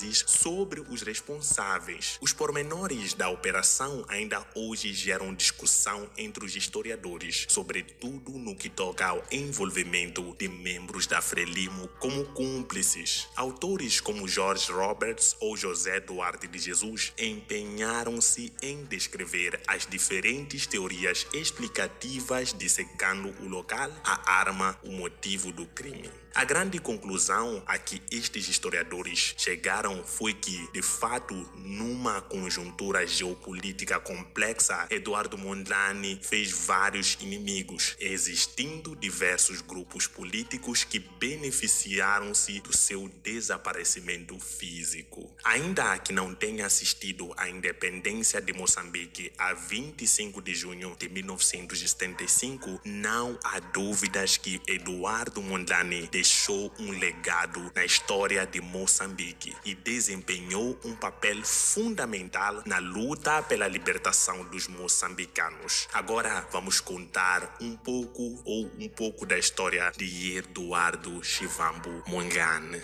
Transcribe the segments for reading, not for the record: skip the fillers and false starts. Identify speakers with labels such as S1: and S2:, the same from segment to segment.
S1: meses sobre os responsáveis. Os pormenores da operação ainda hoje geram discussão entre os historiadores, sobretudo no que toca ao envolvimento de membros da Frelimo como cúmplices. Autores como George Roberts ou José Duarte de Jesus empenharam-se em descrever as diferentes teorias explicativas dissecando o local, a arma, o motivo do crime. A grande conclusão a que estes historiadores chegaram foi que, de fato, numa conjuntura geopolítica complexa, Eduardo Mondlane fez vários inimigos, existindo diversos grupos políticos que beneficiaram-se do seu desaparecimento físico. Ainda que não tenha assistido à independência de Moçambique a 25 de junho de 1975, não há dúvidas que Eduardo Mondlane deixou um legado na história de Moçambique e desempenhou um papel fundamental na luta pela libertação dos moçambicanos. Agora vamos contar um pouco da história de Eduardo Chivambo Mondlane.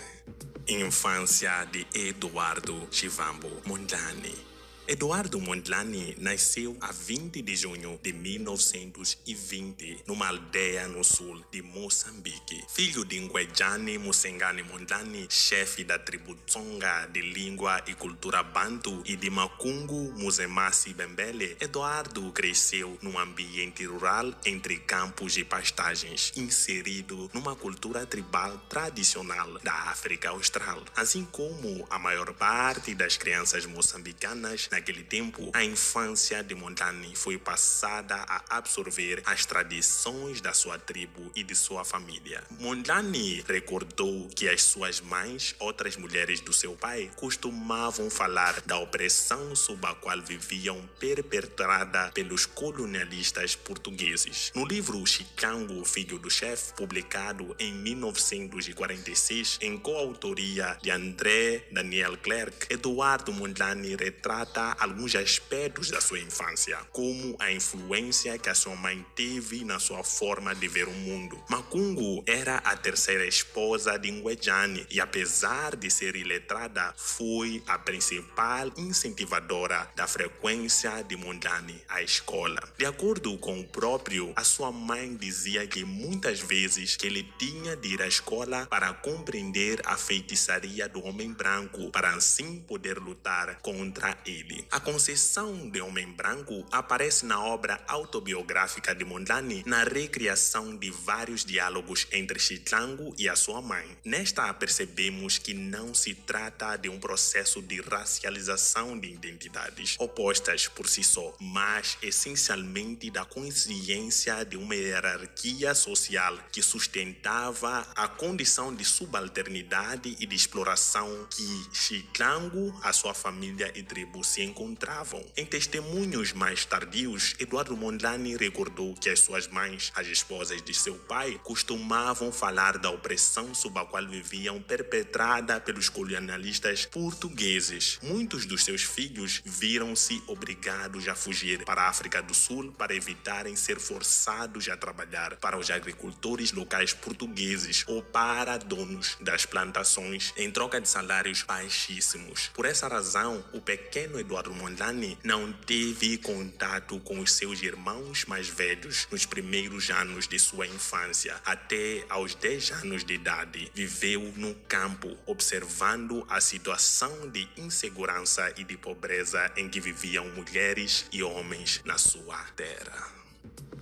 S1: Infância de Eduardo Chivambo Mondlane. Eduardo Mondlane nasceu a 20 de junho de 1920 numa aldeia no sul de Moçambique. Filho de Ngwejane Musengane Mondlane, chefe da tribo Tsonga de língua e cultura bantu, e de Makungu Muzemasi Bembele, Eduardo cresceu num ambiente rural entre campos e pastagens, inserido numa cultura tribal tradicional da África Austral. Assim como a maior parte das crianças moçambicanas, naquele tempo, a infância de Mondlane foi passada a absorver as tradições da sua tribo e de sua família. Mondlane recordou que as suas mães, outras mulheres do seu pai, costumavam falar da opressão sob a qual viviam perpetrada pelos colonialistas portugueses. No livro Chicango, Filho do Chefe, publicado em 1946, em coautoria de André Daniel Clerc, Eduardo Mondlane retrata alguns aspectos da sua infância, como a influência que a sua mãe teve na sua forma de ver o mundo. Makungu era a terceira esposa de Ngwejane e, apesar de ser iletrada, foi a principal incentivadora da frequência de Mondlane à escola. De acordo com o próprio, a sua mãe dizia que muitas vezes que ele tinha de ir à escola para compreender a feitiçaria do homem branco, para assim poder lutar contra ele. A concepção de homem branco aparece na obra autobiográfica de Mondlane, na recriação de vários diálogos entre Chitlango e a sua mãe. Nesta percebemos que não se trata de um processo de racialização de identidades opostas por si só, mas essencialmente da consciência de uma hierarquia social que sustentava a condição de subalternidade e de exploração que Chitlango, a sua família e tribo se encontravam. Em testemunhos mais tardios, Eduardo Mondlane recordou que as suas mães, as esposas de seu pai, costumavam falar da opressão sob a qual viviam perpetrada pelos colonialistas portugueses. Muitos dos seus filhos viram-se obrigados a fugir para a África do Sul para evitarem ser forçados a trabalhar para os agricultores locais portugueses ou para donos das plantações em troca de salários baixíssimos. Por essa razão, o pequeno Eduardo Mondlane não teve contato com os seus irmãos mais velhos nos primeiros anos de sua infância. Até aos 10 anos de idade, viveu no campo, observando a situação de insegurança e de pobreza em que viviam mulheres e homens na sua terra.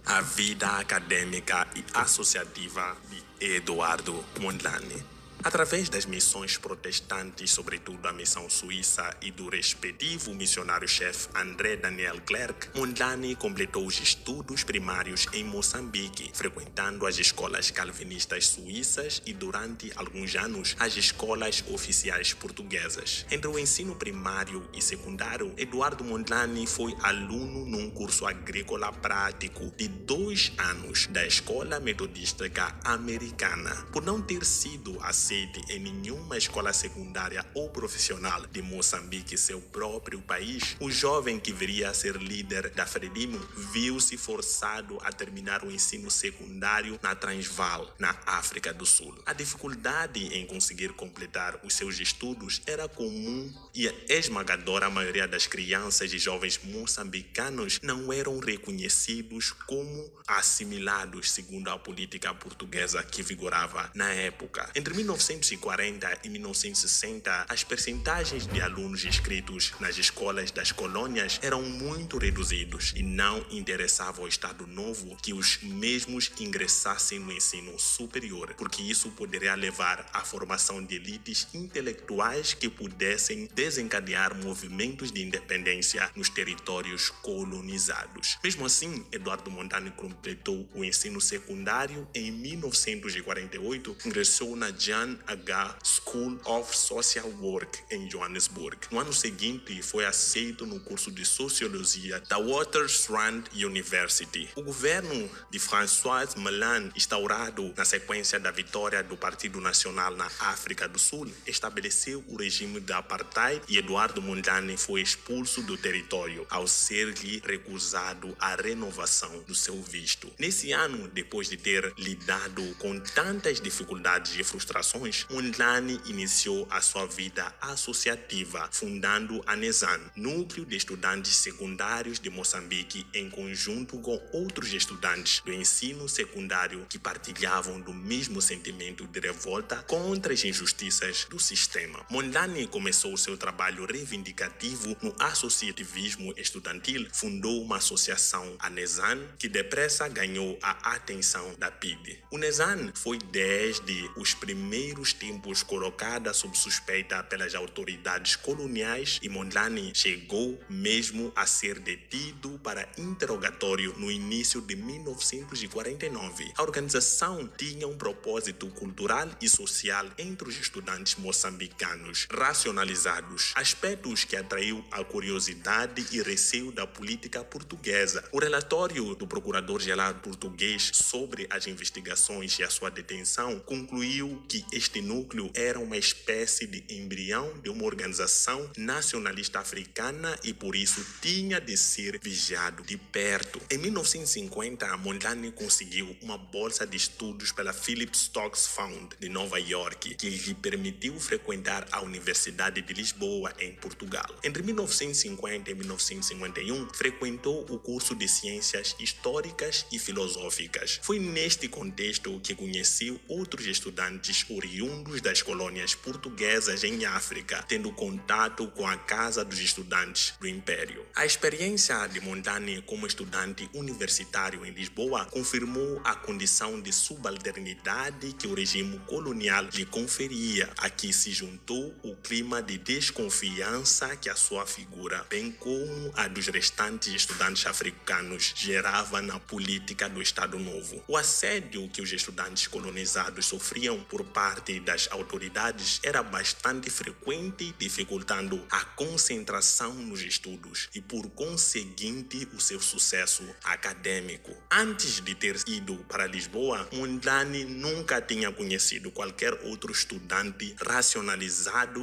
S1: A vida acadêmica e associativa de Eduardo Mondlane. Através das missões protestantes, sobretudo a missão suíça e do respectivo missionário-chefe André Daniel Clerc, Mondlane completou os estudos primários em Moçambique, frequentando as escolas calvinistas suíças e, durante alguns anos, as escolas oficiais portuguesas. Entre o ensino primário e secundário, Eduardo Mondlane foi aluno num curso agrícola prático de 2 anos da Escola Metodística Americana. Por não ter sido aceito aceite em nenhuma escola secundária ou profissional de Moçambique, seu próprio país, o jovem que viria a ser líder da Frelimo viu-se forçado a terminar o ensino secundário na Transvaal, na África do Sul. A dificuldade em conseguir completar os seus estudos era comum e a esmagadora maioria das crianças e jovens moçambicanos não eram reconhecidos como assimilados segundo a política portuguesa que vigorava na época. Entre 1940 e 1960, as percentagens de alunos inscritos nas escolas das colônias eram muito reduzidos e não interessava ao Estado Novo que os mesmos ingressassem no ensino superior, porque isso poderia levar à formação de elites intelectuais que pudessem desencadear movimentos de independência nos territórios colonizados. Mesmo assim, Eduardo Mondlane completou o ensino secundário em 1948, ingressou na Jan H. School of Social Work em Johannesburg. No ano seguinte, foi aceito no curso de Sociologia da Witwatersrand University. O governo de François Malan, instaurado na sequência da vitória do Partido Nacional na África do Sul, estabeleceu o regime da apartheid e Eduardo Mondlane foi expulso do território ao ser-lhe recusado a renovação do seu visto. Nesse ano, depois de ter lidado com tantas dificuldades e frustrações, Mondlane iniciou a sua vida associativa, fundando a NESAN, Núcleo de Estudantes Secundários de Moçambique, em conjunto com outros estudantes do ensino secundário que partilhavam do mesmo sentimento de revolta contra as injustiças do sistema. Mondlane começou seu trabalho reivindicativo no associativismo estudantil, fundou uma associação, a NESAN, que depressa ganhou a atenção da PIDE. O NESAN foi desde os primeiros tempos colocada sob suspeita pelas autoridades coloniais e Mondlane chegou mesmo a ser detido para interrogatório no início de 1949. A organização tinha um propósito cultural e social entre os estudantes moçambicanos racionalizados, aspectos que atraiu a curiosidade e receio da política portuguesa. O relatório do procurador-geral português sobre as investigações e a sua detenção concluiu que este núcleo era uma espécie de embrião de uma organização nacionalista africana e por isso tinha de ser vigiado de perto. Em 1950, Mondlane conseguiu uma bolsa de estudos pela Philip Stokes Fund de Nova York, que lhe permitiu frequentar a Universidade de Lisboa, em Portugal. Entre 1950 e 1951, frequentou o curso de Ciências Históricas e Filosóficas. Foi neste contexto que conheceu outros estudantes oriundos das colônias portuguesas em África, tendo contato com a Casa dos Estudantes do Império. A experiência de Mondlane como estudante universitário em Lisboa confirmou a condição de subalternidade que o regime colonial lhe conferia, a que se juntou o clima de desconfiança que a sua figura, bem como a dos restantes estudantes africanos, gerava na política do Estado Novo. O assédio que os estudantes colonizados sofriam por parte das autoridades era bastante frequente, dificultando a concentração nos estudos e, por conseguinte, o seu sucesso acadêmico. Antes de ter ido para Lisboa, Mondlane nunca tinha conhecido qualquer outro estudante racionalizado